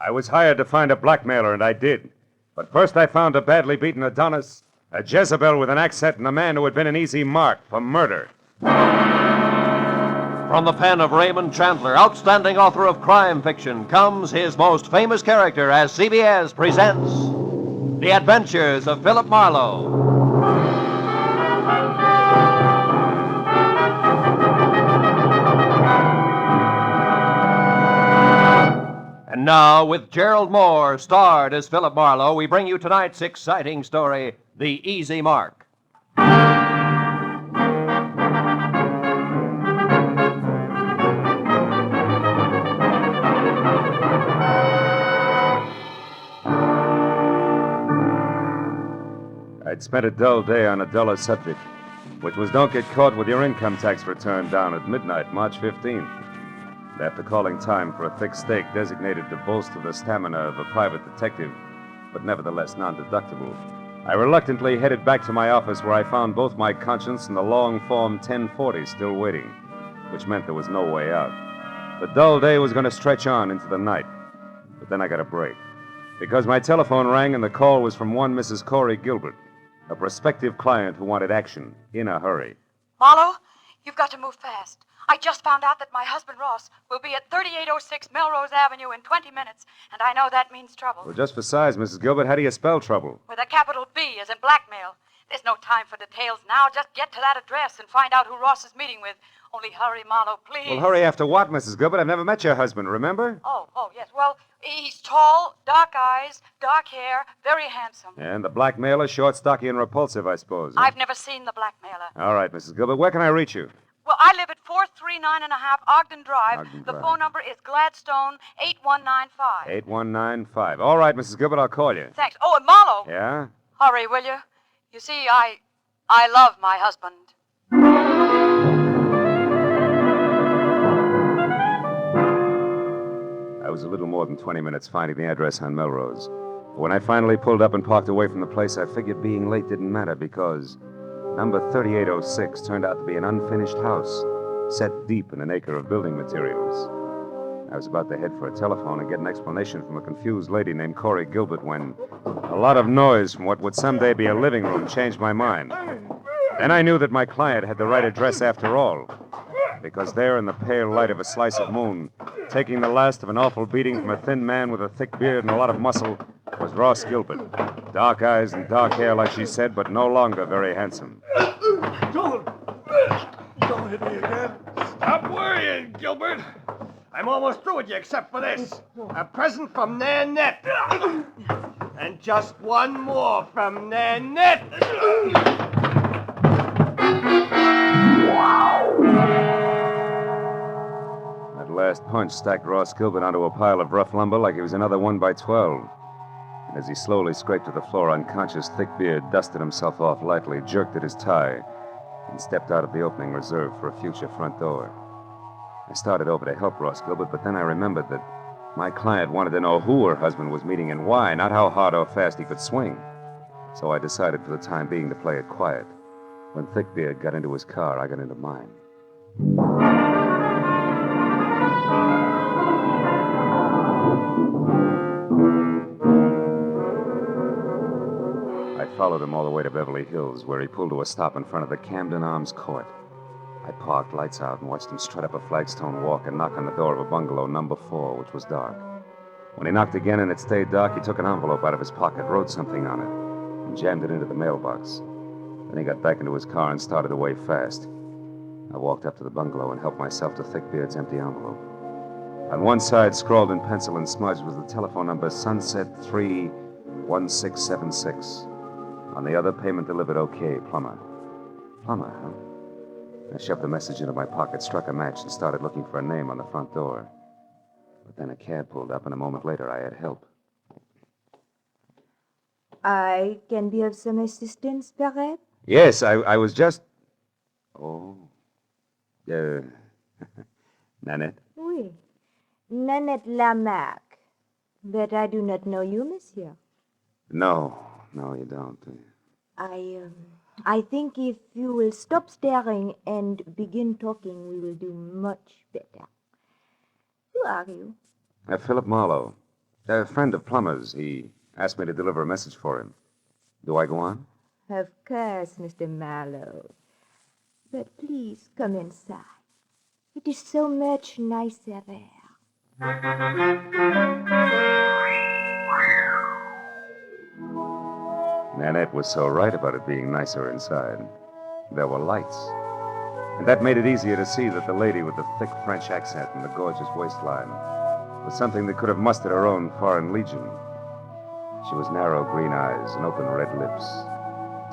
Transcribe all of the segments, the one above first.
I was hired to find a blackmailer, and I did. But first I found a badly beaten Adonis, a Jezebel with an accent, and a man who had been an easy mark for murder. From the pen of Raymond Chandler, outstanding author of crime fiction, comes his most famous character as CBS presents The Adventures of Philip Marlowe. And now, with Gerlad Mohr starred as Philip Marlowe, we bring you tonight's exciting story, The Easy Mark. I'd spent a dull day on a duller subject, which was don't get caught with your income tax return down at midnight, March 15th. And after calling time for a thick steak designated to bolster the stamina of a private detective, but nevertheless non-deductible, I reluctantly headed back to my office where I found both my conscience and the long Form 1040 still waiting, which meant there was no way out. The dull day was going to stretch on into the night, but then I got a break, because my telephone rang and the call was from one Mrs. Corey Gilbert, a prospective client who wanted action in a hurry. Marlowe, you've got to move fast. I just found out that my husband, Ross, will be at 3806 Melrose Avenue in 20 minutes, and I know that means trouble. Well, just for size, Mrs. Gilbert, how do you spell trouble? With a capital B, as in blackmail. There's no time for details now. Just get to that address and find out who Ross is meeting with. Only hurry, Marlowe, please. Well, hurry after what, Mrs. Gilbert? I've never met your husband, remember? Oh, yes. Well, he's tall, dark eyes, dark hair, very handsome. And the blackmailer, short, stocky, and repulsive, I suppose. I've never seen the blackmailer. All right, Mrs. Gilbert, where can I reach you? Well, I live at 439.5 Ogden Drive. Ogden The Drive. phone number is Gladstone 8195. 8195. All right, Mrs. Gilbert, I'll call you. Thanks. Oh, and Marlowe. Yeah? Hurry, will you? You see, I love my husband. I was a little more than 20 minutes finding the address on Melrose. But when I finally pulled up and parked away from the place, I figured being late didn't matter because number 3806 turned out to be an unfinished house set deep in an acre of building materials. I was about to head for a telephone and get an explanation from a confused lady named Corey Gilbert when a lot of noise from what would someday be a living room changed my mind. Then I knew that my client had the right address after all, because there in the pale light of a slice of moon, taking the last of an awful beating from a thin man with a thick beard and a lot of muscle, was Ross Gilbert. Dark eyes and dark hair, like she said, but no longer very handsome. Don't hit me again. Stop worrying, Gilbert. I'm almost through with you except for this. A present from Nanette. And just one more from Nanette. That last punch stacked Ross Gilbert onto a pile of rough lumber like he was another 1x12. And as he slowly scraped to the floor unconscious, thick beard dusted himself off lightly, jerked at his tie, and stepped out of the opening reserved for a future front door. I started over to help Ross Gilbert, but then I remembered that my client wanted to know who her husband was meeting and why, not how hard or fast he could swing. So I decided for the time being to play it quiet. When Thickbeard got into his car, I got into mine. I followed him all the way to Beverly Hills, where he pulled to a stop in front of the Camden Arms Court. I parked, lights out, and watched him strut up a flagstone walk and knock on the door of a bungalow, number 4, which was dark. When he knocked again and it stayed dark, he took an envelope out of his pocket, wrote something on it, and jammed it into the mailbox. Then he got back into his car and started away fast. I walked up to the bungalow and helped myself to Thickbeard's empty envelope. On one side, scrawled in pencil and smudged, was the telephone number Sunset 31676. On the other, payment delivered okay, Plummer. Plummer, huh? I shoved the message into my pocket, struck a match, and started looking for a name on the front door. But then a cab pulled up, and a moment later I had help. I can be of some assistance, perhaps? Yes, I was just... Oh. Nanette? Oui. Nanette Lamarck. But I do not know you, monsieur. No, you don't. I think if you will stop staring and begin talking, we will do much better. Who are you? Philip Marlowe. A friend of Plummer's. He asked me to deliver a message for him. Do I go on? Of course, Mr. Marlowe. But please come inside. It is so much nicer there. Nanette was so right about it being nicer inside. There were lights. And that made it easier to see that the lady with the thick French accent and the gorgeous waistline was something that could have mustered her own foreign legion. She was narrow green eyes and open red lips,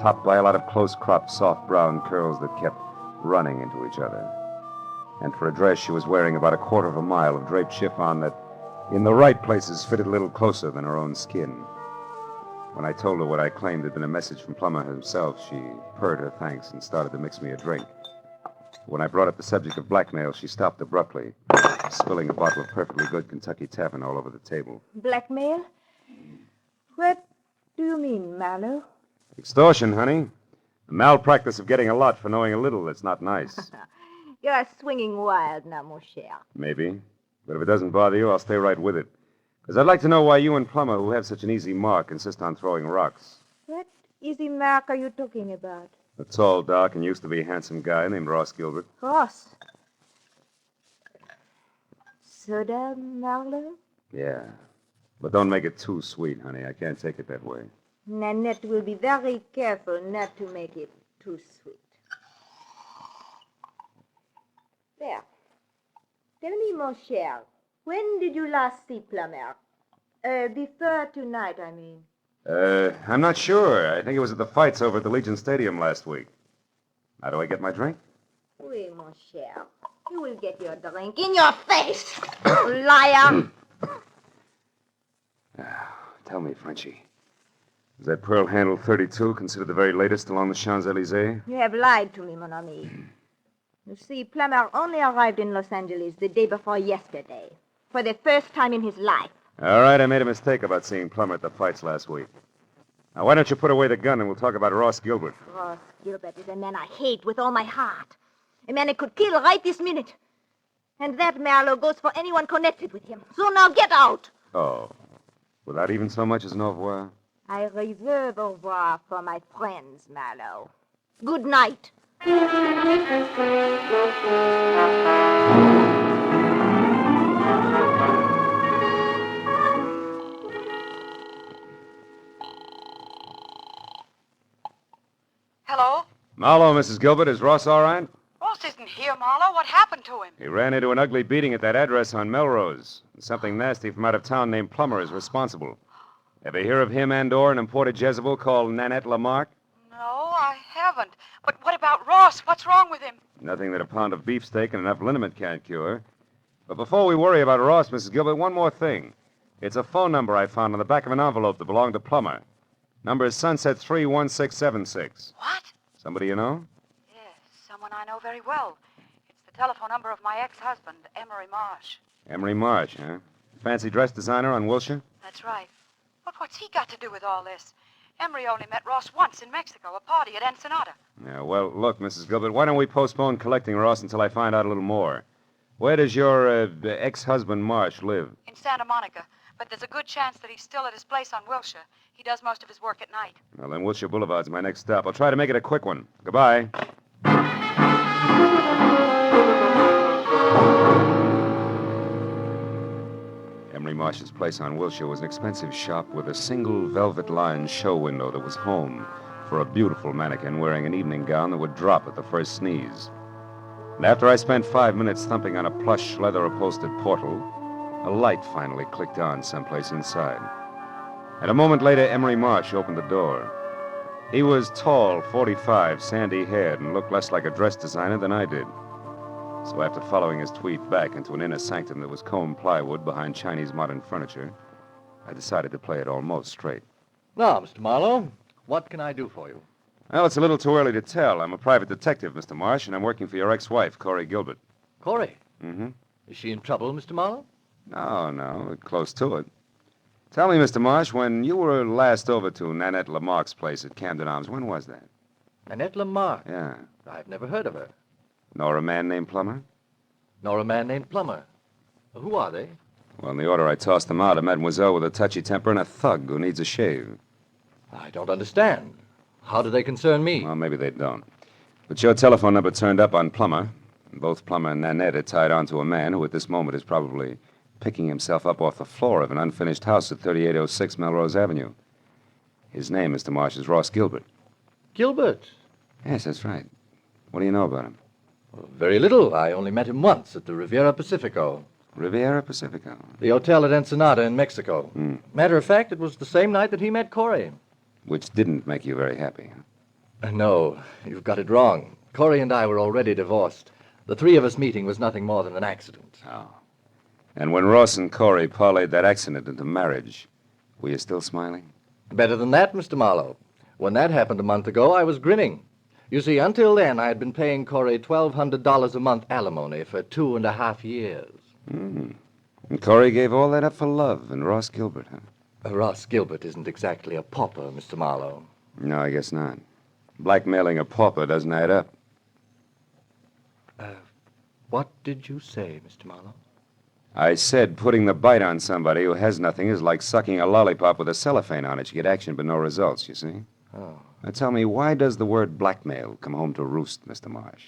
topped by a lot of close-cropped soft brown curls that kept running into each other. And for a dress, she was wearing about a quarter of a mile of draped chiffon that, in the right places, fitted a little closer than her own skin. When I told her what I claimed had been a message from Plummer himself, she purred her thanks and started to mix me a drink. When I brought up the subject of blackmail, she stopped abruptly, spilling a bottle of perfectly good Kentucky Tappan all over the table. Blackmail? What do you mean, Marlowe? Extortion, honey. The malpractice of getting a lot for knowing a little that's not nice. You're swinging wild now, mon cher. Maybe. But if it doesn't bother you, I'll stay right with it. Because I'd like to know why you and Plummer, who have such an easy mark, insist on throwing rocks. What easy mark are you talking about? A tall, dark, and used to be handsome guy named Ross Gilbert. Ross. Soda, Marlowe? Yeah. But don't make it too sweet, honey. I can't take it that way. Nanette will be very careful not to make it too sweet. There. Tell me, mon cher, when did you last see Plummer? Before tonight, I mean. I'm not sure. I think it was at the fights over at the Legion Stadium last week. How do I get my drink? Oui, mon cher. You will get your drink in your face, liar. Tell me, Frenchie. Is that pearl handle 32 considered the very latest along the Champs-Élysées? You have lied to me, mon ami. You see, Plummer only arrived in Los Angeles the day before yesterday, for the first time in his life. All right, I made a mistake about seeing Plummer at the fights last week. Now, why don't you put away the gun and we'll talk about Ross Gilbert? Ross Gilbert is a man I hate with all my heart. A man I could kill right this minute. And that, Marlowe, goes for anyone connected with him. So now get out. Oh. Without even so much as an au revoir? I reserve au revoir for my friends, Marlowe. Good night. Hello? Marlowe, Mrs. Gilbert. Is Ross all right? Ross isn't here, Marlowe. What happened to him? He ran into an ugly beating at that address on Melrose. And something nasty from out of town named Plummer is responsible. Ever hear of him and/or an imported Jezebel called Nanette Lamarck? No, I haven't. But what about Ross? What's wrong with him? Nothing that a pound of beefsteak and enough liniment can't cure. But before we worry about Ross, Mrs. Gilbert, one more thing. It's a phone number I found on the back of an envelope that belonged to Plummer. Number is Sunset 31676. What? Somebody you know? Yes, someone I know very well. It's the telephone number of my ex-husband, Emery Marsh. Emery Marsh, huh? Fancy dress designer on Wilshire? That's right. But what's he got to do with all this? Emery only met Ross once in Mexico, a party at Ensenada. Yeah, well, look, Mrs. Gilbert, why don't we postpone collecting Ross until I find out a little more? Where does your ex-husband Marsh live? In Santa Monica. But there's a good chance that he's still at his place on Wilshire. He does most of his work at night. Well, then Wilshire Boulevard's my next stop. I'll try to make it a quick one. Goodbye. Emery Marsh's place on Wilshire was an expensive shop with a single velvet-lined show window that was home for a beautiful mannequin wearing an evening gown that would drop at the first sneeze. And after I spent 5 minutes thumping on a plush, leather-upholstered portal, a light finally clicked on someplace inside. And a moment later, Emery Marsh opened the door. He was tall, 45, sandy-haired, and looked less like a dress designer than I did. So after following his tweed back into an inner sanctum that was combed plywood behind Chinese modern furniture, I decided to play it almost straight. Now, Mr. Marlowe, what can I do for you? Well, it's a little too early to tell. I'm a private detective, Mr. Marsh, and I'm working for your ex-wife, Corey Gilbert. Corey? Mm-hmm. Is she in trouble, Mr. Marlowe? No, we're close to it. Tell me, Mr. Marsh, when you were last over to Nanette Lamarck's place at Camden Arms, when was that? Nanette Lamarck? Yeah. I've never heard of her. Nor a man named Plummer? Nor a man named Plummer. Who are they? Well, in the order I tossed them out, a mademoiselle with a touchy temper and a thug who needs a shave. I don't understand. How do they concern me? Well, maybe they don't. But your telephone number turned up on Plummer. And both Plummer and Nanette are tied on to a man who at this moment is probably picking himself up off the floor of an unfinished house at 3806 Melrose Avenue. His name, Mr. Marsh, is Ross Gilbert. Gilbert? Yes, that's right. What do you know about him? Well, very little. I only met him once at the Riviera Pacifico. Riviera Pacifico. The hotel at Ensenada in Mexico. Matter of fact, it was the same night that he met Corey. Which didn't make you very happy. No, you've got it wrong. Corey and I were already divorced. The three of us meeting was nothing more than an accident. Oh. And when Ross and Corey parlayed that accident into marriage, were you still smiling? Better than that, Mr. Marlowe. When that happened a month ago, I was grinning. You see, until then, I had been paying Corey $1,200 a month alimony for 2.5 years. And Corey gave all that up for love and Ross Gilbert, huh? Ross Gilbert isn't exactly a pauper, Mr. Marlowe. No, I guess not. Blackmailing a pauper doesn't add up. What did you say, Mr. Marlowe? I said putting the bite on somebody who has nothing is like sucking a lollipop with a cellophane on it. You get action but no results, you see? Oh. Now tell me, why does the word blackmail come home to roost, Mr. Marsh?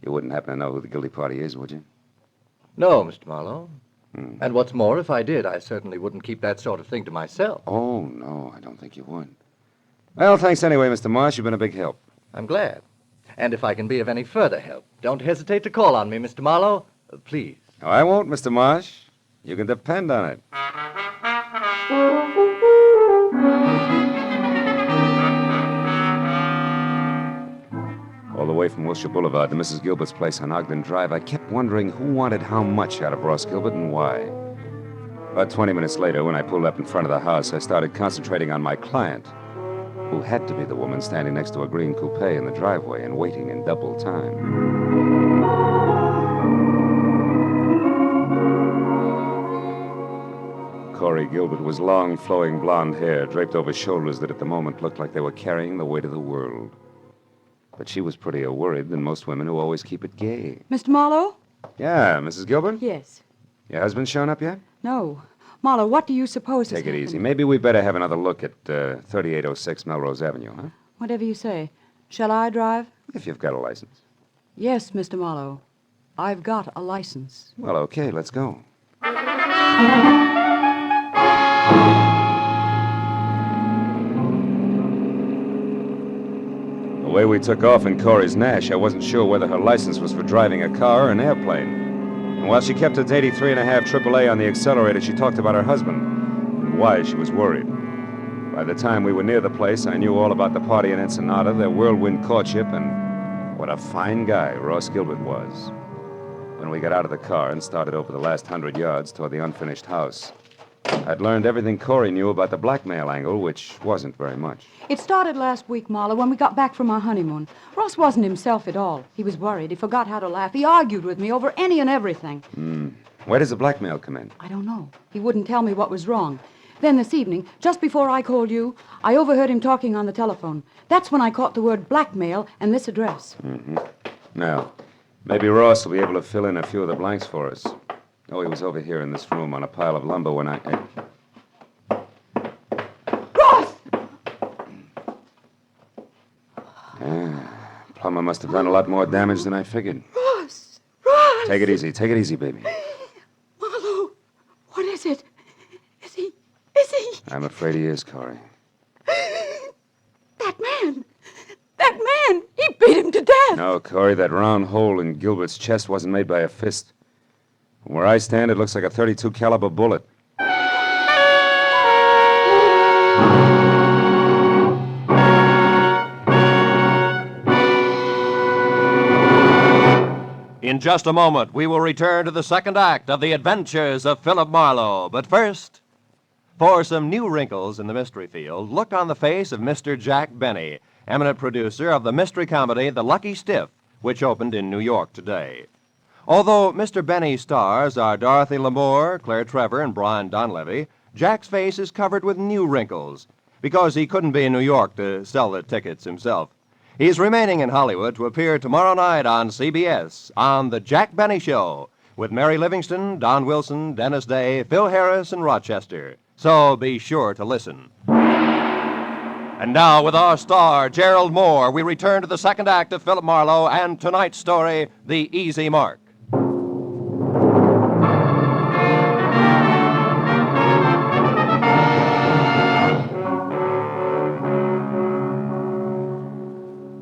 You wouldn't happen to know who the guilty party is, would you? No, Mr. Marlowe. And what's more, if I did, I certainly wouldn't keep that sort of thing to myself. Oh, no, I don't think you would. Well, thanks anyway, Mr. Marsh. You've been a big help. I'm glad. And if I can be of any further help, don't hesitate to call on me, Mr. Marlowe. Please. No, I won't, Mr. Marsh. You can depend on it. All the way from Wilshire Boulevard to Mrs. Gilbert's place on Ogden Drive, I kept wondering who wanted how much out of Ross Gilbert and why. About 20 minutes later, when I pulled up in front of the house, I started concentrating on my client, who had to be the woman standing next to a green coupe in the driveway and waiting in double time. Corey Gilbert was long, flowing blonde hair draped over shoulders that at the moment looked like they were carrying the weight of the world. But she was prettier worried than most women who always keep it gay. Mr. Marlowe? Yeah, Mrs. Gilbert? Yes. Your husband shown up yet? No. Marlowe, what do you suppose has Take it happened? easy. Maybe we better have another look at 3806 Melrose Avenue, huh? Whatever you say. Shall I drive? If you've got a license. Yes, Mr. Marlowe. I've got a license. Well, okay, let's go. The way we took off in Corey's Nash, I wasn't sure whether her license was for driving a car or an airplane. And while she kept at 83.5 AAA on the accelerator, she talked about her husband and why she was worried. By the time we were near the place, I knew all about the party in Ensenada, their whirlwind courtship, and what a fine guy Ross Gilbert was. When we got out of the car and started over the last 100 yards toward the unfinished house, I'd learned everything Corey knew about the blackmail angle, which wasn't very much. It started last week, Marlowe, when we got back from our honeymoon. Ross wasn't himself at all. He was worried. He forgot how to laugh. He argued with me over any and everything. Where does the blackmail come in? I don't know. He wouldn't tell me what was wrong. Then this evening, just before I called you, I overheard him talking on the telephone. That's when I caught the word blackmail and this address. Now, maybe Ross will be able to fill in a few of the blanks for us. Oh, he was over here in this room on a pile of lumber when I... Ross! Plummer must have done a lot more damage than I figured. Ross! Ross! Take it easy, baby. Marlowe, what is it? Is he... I'm afraid he is, Corey. That man! He beat him to death! No, Corey, that round hole in Gilbert's chest wasn't made by a fist. From where I stand, it looks like a .32 caliber bullet. In just a moment, we will return to the second act of The Adventures of Philip Marlowe. But first, for some new wrinkles in the mystery field, look on the face of Mr. Jack Benny, eminent producer of the mystery comedy The Lucky Stiff, which opened in New York today. Although Mr. Benny's stars are Dorothy Lamour, Claire Trevor, and Brian Donlevy, Jack's face is covered with new wrinkles because he couldn't be in New York to sell the tickets himself. He's remaining in Hollywood to appear tomorrow night on CBS on The Jack Benny Show, with Mary Livingston, Don Wilson, Dennis Day, Phil Harris, and Rochester. So be sure to listen. And now, with our star, Gerlad Mohr, we return to the second act of Philip Marlowe and tonight's story, The Easy Mark.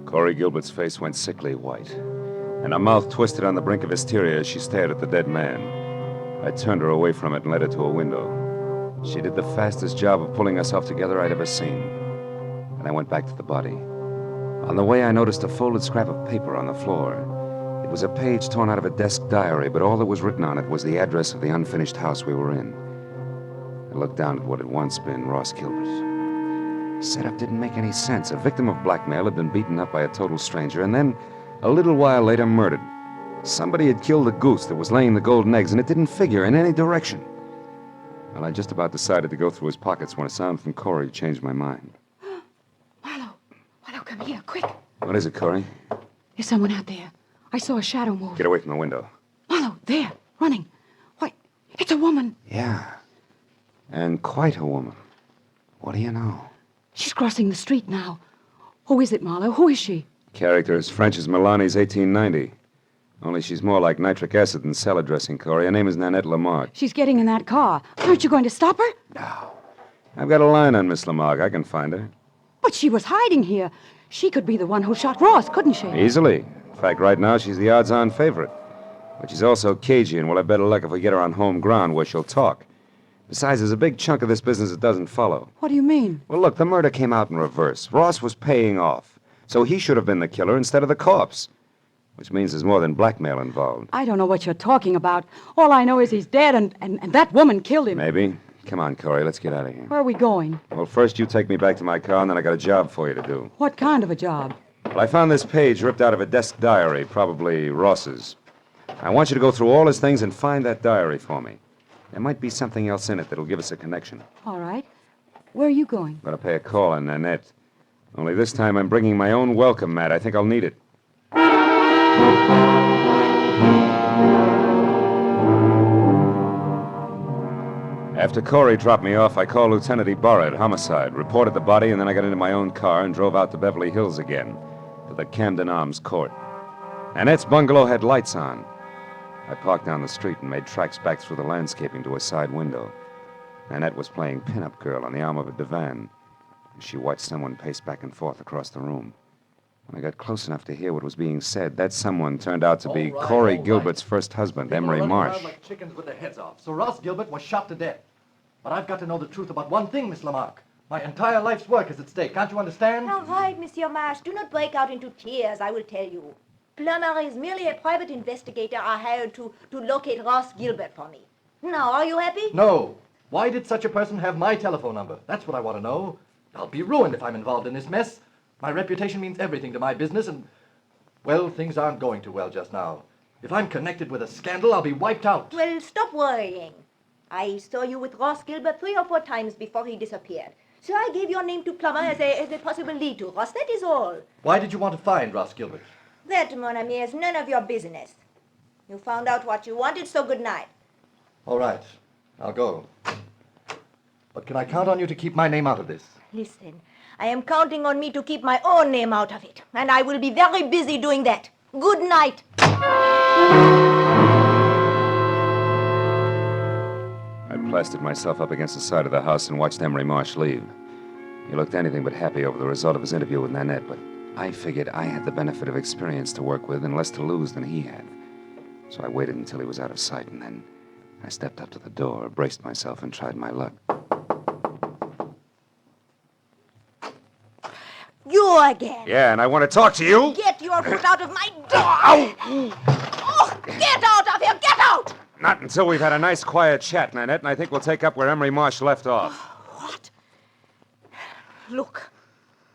Corey Gilbert's face went sickly white, and her mouth twisted on the brink of hysteria as she stared at the dead man. I turned her away from it and led her to a window. She did the fastest job of pulling herself together I'd ever seen. And I went back to the body. On the way, I noticed a folded scrap of paper on the floor. It was a page torn out of a desk diary, but all that was written on it was the address of the unfinished house we were in. I looked down at what had once been Ross Gilbert. Setup didn't make any sense. A victim of blackmail had been beaten up by a total stranger, and then, a little while later, murdered. Somebody had killed the goose that was laying the golden eggs, and it didn't figure in any direction. Well, I just about decided to go through his pockets when a sound from Corey changed my mind. Marlowe, come here, quick. What is it, Corey? There's someone out there. I saw a shadow move. Get away from the window. Marlowe, there, running. Why, it's a woman. Yeah. And quite a woman. What do you know? She's crossing the street now. Who is it, Marlowe? Who is she? Character as French as Milani's 1890. Only she's more like nitric acid than salad dressing, Corey. Her name is Nanette Lamarck. She's getting in that car. Aren't you going to stop her? No. I've got a line on Miss Lamarck. I can find her. But she was hiding here. She could be the one who shot Ross, couldn't she? Easily. In fact, right now, she's the odds-on favorite. But she's also cagey, and we'll have better luck if we get her on home ground where she'll talk. Besides, there's a big chunk of this business that doesn't follow. What do you mean? Well, look, the murder came out in reverse. Ross was paying off. So he should have been the killer instead of the corpse. Which means there's more than blackmail involved. I don't know what you're talking about. All I know is he's dead, and that woman killed him. Maybe. Come on, Corey, let's get out of here. Where are we going? Well, first you take me back to my car, and then I got a job for you to do. What kind of a job? Well, I found this page ripped out of a desk diary, probably Ross's. I want you to go through all his things and find that diary for me. There might be something else in it that'll give us a connection. All right. Where are you going? I'm going to pay a call on Nanette. Only this time I'm bringing my own welcome mat. I think I'll need it. After Corey dropped me off, I called Lieutenant Ibarra at Homicide, reported the body, and then I got into my own car and drove out to Beverly Hills again, to the Camden Arms Court. Nanette's bungalow had lights on. I parked down the street and made tracks back through the landscaping to a side window. Nanette was playing pin-up girl on the arm of a divan. She watched someone pace back and forth across the room. When I got close enough to hear what was being said, that someone turned out to be Corey Gilbert's first husband, Emery Marsh. Like chickens with their heads off. So Ross Gilbert was shot to death. But I've got to know the truth about one thing, Miss Lamarck. My entire life's work is at stake. Can't you understand? All right, Monsieur Marsh. Do not break out into tears, I will tell you. Plummer is merely a private investigator I hired to locate Ross Gilbert for me. Now, are you happy? No. Why did such a person have my telephone number? That's what I want to know. I'll be ruined if I'm involved in this mess. My reputation means everything to my business, and, well, things aren't going too well just now. If I'm connected with a scandal, I'll be wiped out. Well, stop worrying. I saw you with Ross Gilbert 3 or 4 times before he disappeared. So I gave your name to Plummer as a possible lead to Ross. That is all. Why did you want to find Ross Gilbert? That, mon ami, is none of your business. You found out what you wanted, so good night. All right. I'll go. But can I count on you to keep my name out of this? Listen, I am counting on me to keep my own name out of it, and I will be very busy doing that. Good night. I plastered myself up against the side of the house and watched Emery Marsh leave. He looked anything but happy over the result of his interview with Nanette, but I figured I had the benefit of experience to work with and less to lose than he had. So I waited until he was out of sight, and then I stepped up to the door, braced myself, and tried my luck. You again. Yeah, and I want to talk to you. Get your foot out of my door. Oh, get out of here. Get out. Not until we've had a nice, quiet chat, Nanette, and I think we'll take up where Emery Marsh left off. What? Look,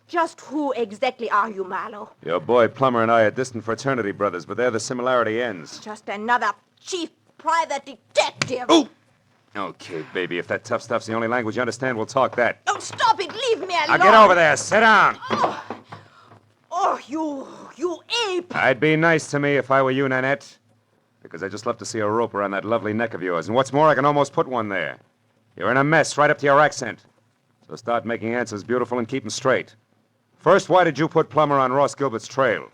just who exactly are you, Marlowe? Your boy Plummer and I are distant fraternity brothers, but there the similarity ends. Just another chief private detective. Ooh! Okay, baby, if that tough stuff's the only language you understand, we'll talk that. Oh, stop it. Leave me alone. Now get over there. Sit down. Oh, you ape. I'd be nice to me if I were you, Nanette. Because I just love to see a rope around that lovely neck of yours. And what's more, I can almost put one there. You're in a mess right up to your accent. So start making answers beautiful and keep them straight. First, why did you put Plummer on Ross Gilbert's trail?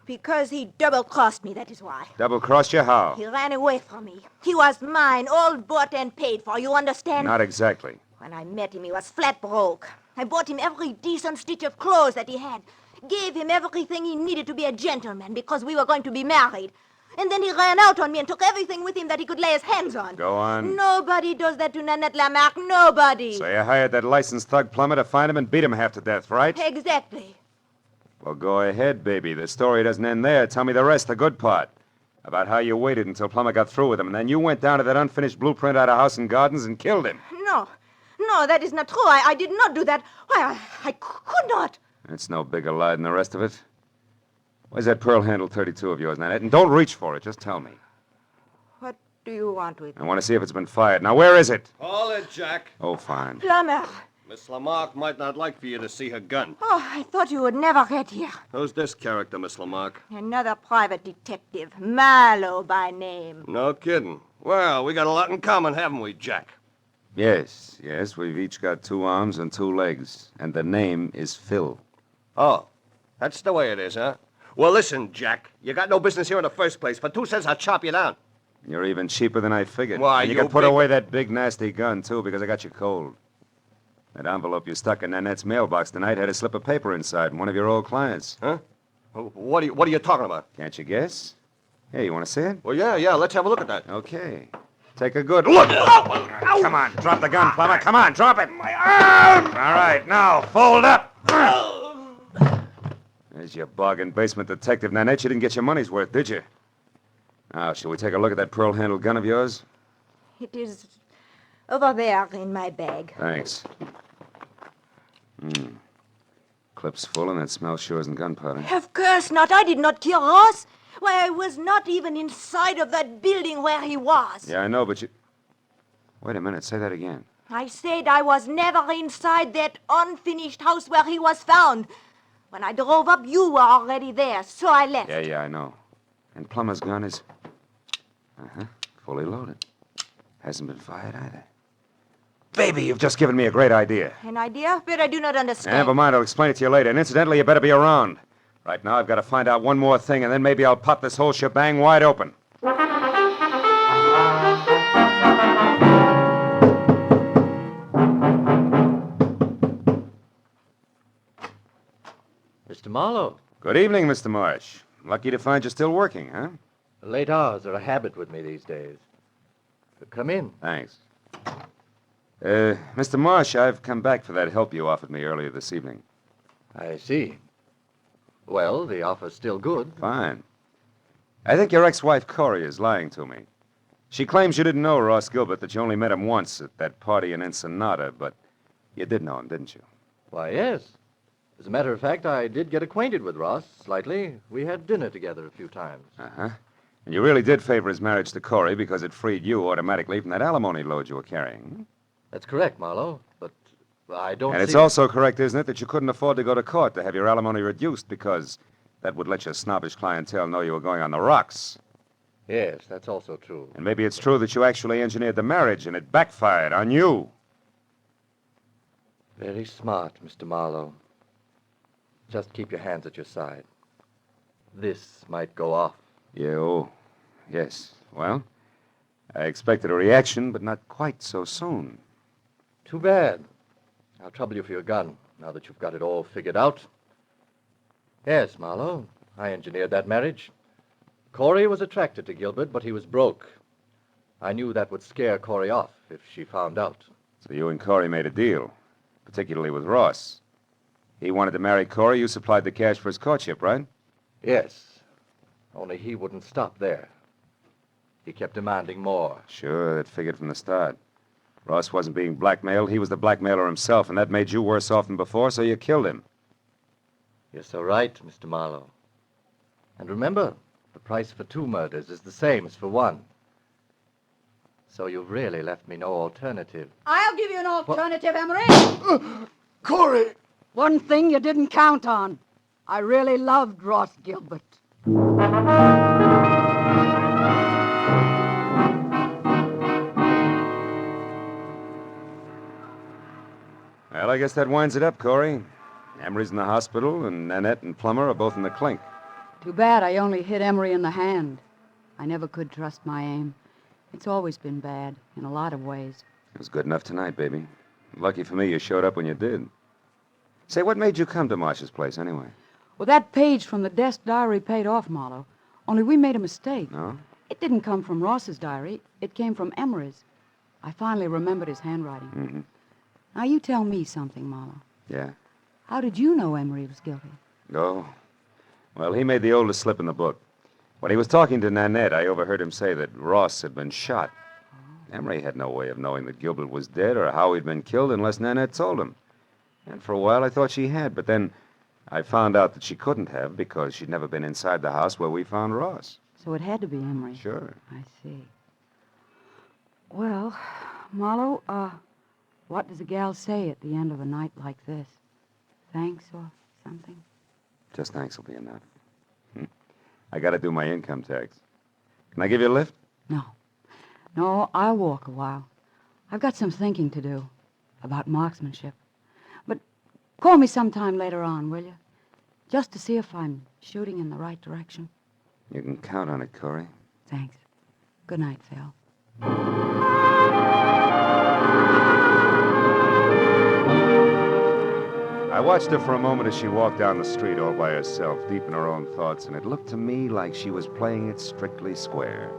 Because he double-crossed me, that is why. Double-crossed you? How? He ran away from me. He was mine, all bought and paid for, you understand? Not exactly. When I met him, he was flat broke. I bought him every decent stitch of clothes that he had. Gave him everything he needed to be a gentleman because we were going to be married. And then he ran out on me and took everything with him that he could lay his hands on. Go on. Nobody does that to Nanette Lamarck. Nobody. So you hired that licensed thug Plummer to find him and beat him half to death, right? Exactly. Well, go ahead, baby. The story doesn't end there. Tell me the rest, the good part. About how you waited until Plummer got through with him, and then you went down to that unfinished blueprint out of House and Gardens and killed him. No, that is not true. I did not do that. Why, I could not. It's no bigger lie than the rest of it. Where's that pearl handle 32 of yours, Nanette? And don't reach for it. Just tell me. What do you want with it? I want to see if it's been fired. Now, where is it? Call it, Jack. Oh, fine. Plummer. Miss Lamarck might not like for you to see her gun. Oh, I thought you would never get here. Who's this character, Miss Lamarck? Another private detective. Marlowe by name. No kidding. Well, we got a lot in common, haven't we, Jack? Yes. We've each got 2 arms and 2 legs. And the name is Phil. Oh, that's the way it is, huh? Well, listen, Jack. You got no business here in the first place. For 2 cents, I'll chop you down. You're even cheaper than I figured. Why, and you you can put big- away that big, nasty gun, too, because I got you cold. That envelope you stuck in Nanette's mailbox tonight had a slip of paper inside from one of your old clients. Huh? What are you talking about? Can't you guess? Hey, you want to see it? Well, yeah, let's have a look at that. Okay. Take a good look. Come on, drop the gun, Plummer. Come on, drop it. My arm! All right, now, fold up. There's your bargain basement detective. Nanette, you didn't get your money's worth, did you? Now, shall we take a look at that pearl-handled gun of yours? It is over there in my bag. Thanks. Clip's full, and that smell sure isn't gunpowder. Of course not. I did not kill Ross. Why, I was not even inside of that building where he was. Yeah, I know, but you... Wait a minute, say that again. I said I was never inside that unfinished house where he was found. When I drove up, you were already there, so I left. Yeah, I know. And Plummer's gun is... fully loaded. Hasn't been fired either. Baby, you've just given me a great idea. An idea? But I do not understand. Never mind, I'll explain it to you later. And incidentally, you better be around. Right now, I've got to find out one more thing, and then maybe I'll pop this whole shebang wide open. Mr. Marlowe, Good evening, Mr. Marsh. Lucky to find you still working, huh? late hours are a habit with me these days. Come in. Thanks. Mr. Marsh, I've come back for that help you offered me earlier this evening. I see. Well, the offer's still good. Fine. I think your ex-wife, Corey, is lying to me. She claims you didn't know Ross Gilbert, that you only met him once at that party in Ensenada, but you did know him, didn't you? Why, yes. As a matter of fact, I did get acquainted with Ross slightly. We had dinner together a few times. Uh-huh. And you really did favor his marriage to Corey because it freed you automatically from that alimony load you were carrying. That's correct, Marlowe, but I don't And it's see... also correct, isn't it, that you couldn't afford to go to court to have your alimony reduced because that would let your snobbish clientele know you were going on the rocks. Yes, that's also true. And maybe it's true that you actually engineered the marriage and it backfired on you. Very smart, Mr. Marlowe. Just keep your hands at your side. This might go off. Yes. Well, I expected a reaction, but not quite so soon. Too bad. I'll trouble you for your gun, now that you've got it all figured out. Yes, Marlowe, I engineered that marriage. Corey was attracted to Gilbert, but he was broke. I knew that would scare Corey off if she found out. So you and Corey made a deal, particularly with Ross. He wanted to marry Corey. You supplied the cash for his courtship, right? Yes, only he wouldn't stop there. He kept demanding more. Sure, that figured from the start. Ross wasn't being blackmailed. He was the blackmailer himself, and that made you worse off than before, so you killed him. You're so right, Mr. Marlowe. And remember, the price for 2 murders is the same as for 1. So you've really left me no alternative. I'll give you an alternative, Emery. Corey! One thing you didn't count on. I really loved Ross Gilbert. Well, I guess that winds it up, Corey. Emery's in the hospital, and Nanette and Plummer are both in the clink. Too bad I only hit Emery in the hand. I never could trust my aim. It's always been bad, in a lot of ways. It was good enough tonight, baby. Lucky for me you showed up when you did. Say, what made you come to Marsh's place, anyway? Well, that page from the desk diary paid off, Marlowe. Only we made a mistake. No? It didn't come from Ross's diary. It came from Emery's. I finally remembered his handwriting. Mm-hmm. Now, you tell me something, Marlowe. Yeah? How did you know Emery was guilty? Oh. Well, he made the oldest slip in the book. When he was talking to Nanette, I overheard him say that Ross had been shot. Emery had no way of knowing that Gilbert was dead or how he'd been killed unless Nanette told him. And for a while, I thought she had, but then I found out that she couldn't have because she'd never been inside the house where we found Ross. So it had to be Emery. Sure. I see. Well, Marlowe, what does a gal say at the end of a night like this? Thanks or something? Just thanks will be enough. I gotta do my income tax. Can I give you a lift? No. No, I'll walk a while. I've got some thinking to do about marksmanship. But call me sometime later on, will you? Just to see if I'm shooting in the right direction. You can count on it, Corey. Thanks. Good night, Phil. I watched her for a moment as she walked down the street all by herself, deep in her own thoughts, and it looked to me like she was playing it strictly square.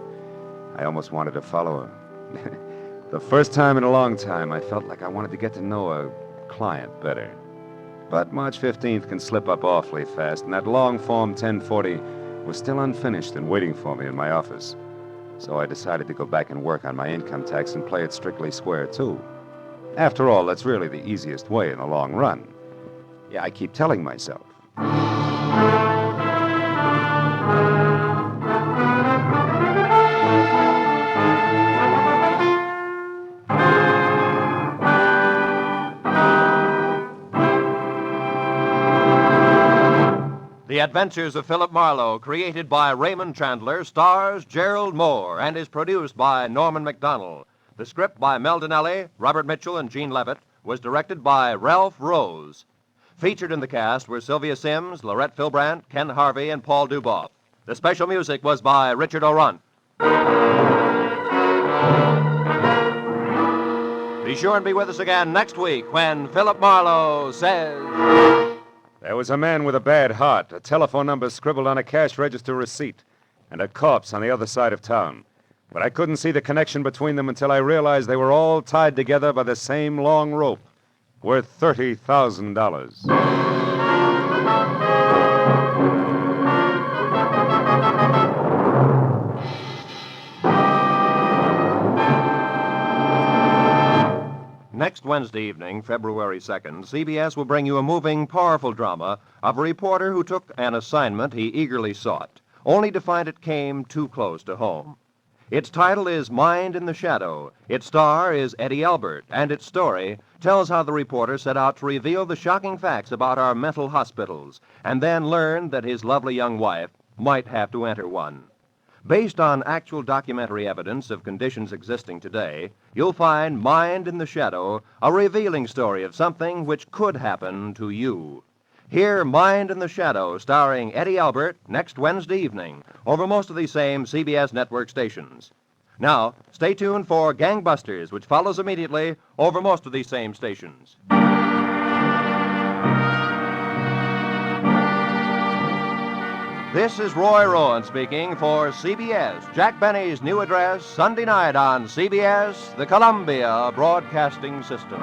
I almost wanted to follow her. The first time in a long time, I felt like I wanted to get to know a client better. But March 15th can slip up awfully fast, and that long form 1040 was still unfinished and waiting for me in my office. So I decided to go back and work on my income tax and play it strictly square, too. After all, that's really the easiest way in the long run. Yeah, I keep telling myself. The Adventures of Philip Marlowe, created by Raymond Chandler, stars Gerlad Mohr and is produced by Norman MacDonald. The script by Mel Donnelly, Robert Mitchell, and Gene Levitt was directed by Ralph Rose. Featured in the cast were Sylvia Sims, Laurette Philbrandt, Ken Harvey, and Paul Duboff. The special music was by Richard O'Runt. Be sure and be with us again next week when Philip Marlowe says... There was a man with a bad heart, a telephone number scribbled on a cash register receipt, and a corpse on the other side of town. But I couldn't see the connection between them until I realized they were all tied together by the same long rope, worth $30,000. Next Wednesday evening, February 2nd, CBS will bring you a moving, powerful drama of a reporter who took an assignment he eagerly sought, only to find it came too close to home. Its title is Mind in the Shadow. Its star is Eddie Albert, and its story tells how the reporter set out to reveal the shocking facts about our mental hospitals, and then learned that his lovely young wife might have to enter one. Based on actual documentary evidence of conditions existing today, you'll find Mind in the Shadow, a revealing story of something which could happen to you. Hear Mind in the Shadow, starring Eddie Albert, next Wednesday evening, over most of these same CBS network stations. Now, stay tuned for Gangbusters, which follows immediately over most of these same stations. This is Roy Rowan speaking for CBS, Jack Benny's new address, Sunday night on CBS, the Columbia Broadcasting System.